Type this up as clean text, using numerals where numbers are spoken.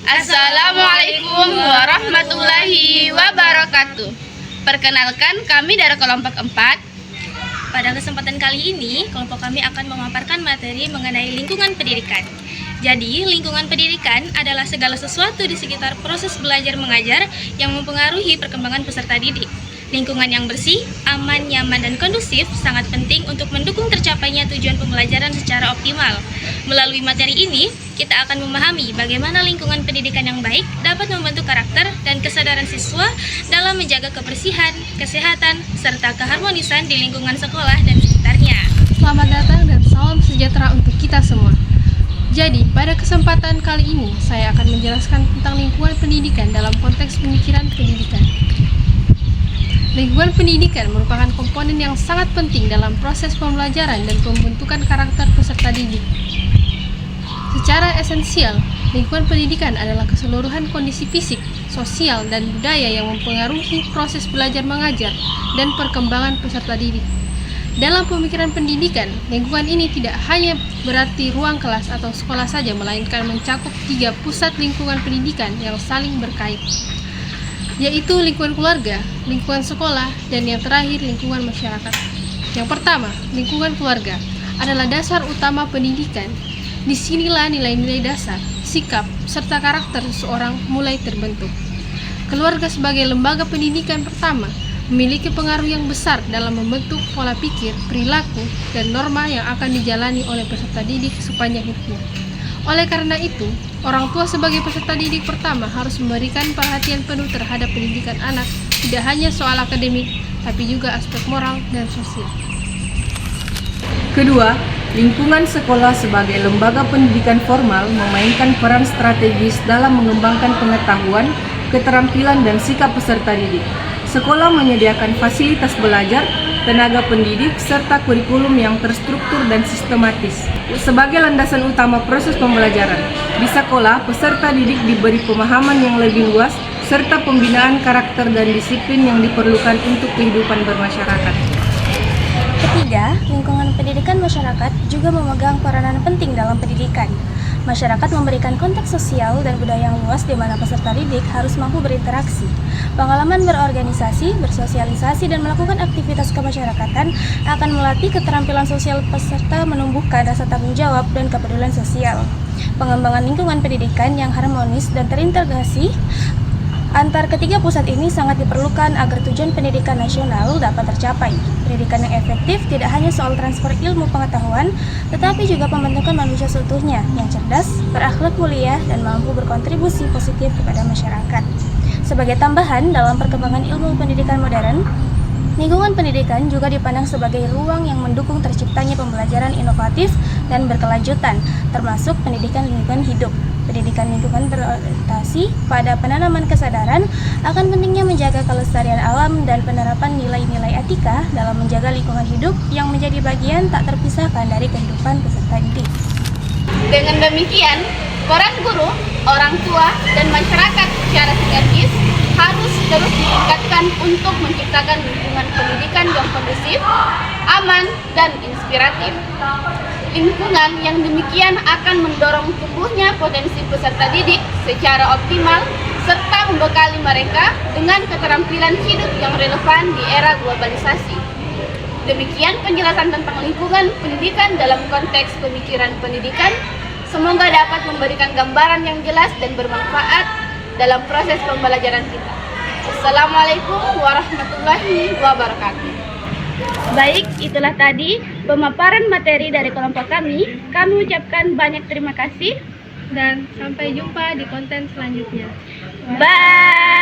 Assalamualaikum warahmatullahi wabarakatuh. Perkenalkan, kami dari kelompok 4. Pada kesempatan kali ini, kelompok kami akan memaparkan materi mengenai lingkungan pendidikan. Jadi, lingkungan pendidikan adalah segala sesuatu di sekitar proses belajar mengajar yang mempengaruhi perkembangan peserta didik. Lingkungan yang bersih, aman, nyaman, dan kondusif sangat penting untuk mendukung tercapainya tujuan pembelajaran secara optimal. Melalui materi ini, kita akan memahami bagaimana lingkungan pendidikan yang baik dapat membentuk karakter dan kesadaran siswa dalam menjaga kebersihan, kesehatan, serta keharmonisan di lingkungan sekolah dan sekitarnya. Selamat datang dan salam sejahtera untuk kita semua. Jadi, pada kesempatan kali ini, saya akan menjelaskan tentang lingkungan pendidikan dalam konteks pemikiran pendidikan. Lingkungan pendidikan merupakan komponen yang sangat penting dalam proses pembelajaran dan pembentukan karakter peserta didik. Secara esensial, lingkungan pendidikan adalah keseluruhan kondisi fisik, sosial, dan budaya yang mempengaruhi proses belajar mengajar dan perkembangan peserta didik. Dalam pemikiran pendidikan, lingkungan ini tidak hanya berarti ruang kelas atau sekolah saja, melainkan mencakup 3 pusat lingkungan pendidikan yang saling berkait, yaitu lingkungan keluarga, lingkungan sekolah, dan yang terakhir lingkungan masyarakat. Yang pertama, lingkungan keluarga adalah dasar utama pendidikan. Disinilah nilai-nilai dasar, sikap, serta karakter seseorang mulai terbentuk. Keluarga sebagai lembaga pendidikan pertama memiliki pengaruh yang besar dalam membentuk pola pikir, perilaku, dan norma yang akan dijalani oleh peserta didik sepanjang hidupnya. Oleh karena itu, orang tua sebagai peserta didik pertama harus memberikan perhatian penuh terhadap pendidikan anak, tidak hanya soal akademik, tapi juga aspek moral dan sosial. Kedua, lingkungan sekolah sebagai lembaga pendidikan formal memainkan peran strategis dalam mengembangkan pengetahuan, keterampilan, dan sikap peserta didik. Sekolah menyediakan fasilitas belajar, tenaga pendidik, serta kurikulum yang terstruktur dan sistematis sebagai landasan utama proses pembelajaran. Di sekolah, peserta didik diberi pemahaman yang lebih luas serta pembinaan karakter dan disiplin yang diperlukan untuk kehidupan bermasyarakat. Ketiga, lingkungan pendidikan masyarakat juga memegang peranan penting dalam pendidikan. Masyarakat memberikan konteks sosial dan budaya yang luas di mana peserta didik harus mampu berinteraksi. Pengalaman berorganisasi, bersosialisasi, dan melakukan aktivitas kemasyarakatan akan melatih keterampilan sosial peserta, menumbuhkan rasa tanggung jawab dan kepedulian sosial. Pengembangan lingkungan pendidikan yang harmonis dan terintegrasi antar ketiga pusat ini sangat diperlukan agar tujuan pendidikan nasional dapat tercapai. Pendidikan yang efektif tidak hanya soal transfer ilmu pengetahuan, tetapi juga pembentukan manusia seutuhnya yang cerdas, berakhlak mulia, dan mampu berkontribusi positif kepada masyarakat. Sebagai tambahan dalam perkembangan ilmu pendidikan modern, lingkungan pendidikan juga dipandang sebagai ruang yang mendukung terciptanya pembelajaran inovatif dan berkelanjutan, termasuk pendidikan lingkungan hidup. Pendidikan lingkungan berorientasi pada penanaman kesadaran akan pentingnya menjaga kelestarian alam dan penerapan nilai-nilai etika dalam menjaga lingkungan hidup yang menjadi bagian tak terpisahkan dari kehidupan peserta didik. Dengan demikian, peran guru, orang tua, dan masyarakat secara sinergis harus terus ditingkatkan untuk menciptakan lingkungan pendidikan yang kondusif, aman, dan inspiratif. Lingkungan yang demikian akan mendorong tumbuhnya potensi peserta didik secara optimal serta membekali mereka dengan keterampilan hidup yang relevan di era globalisasi. Demikian penjelasan tentang lingkungan pendidikan dalam konteks pemikiran pendidikan. Semoga dapat memberikan gambaran yang jelas dan bermanfaat dalam proses pembelajaran kita. Assalamualaikum warahmatullahi wabarakatuh. Baik, itulah tadi pemaparan materi dari kelompok kami. Kami ucapkan banyak terima kasih Dan sampai jumpa di konten selanjutnya. Bye.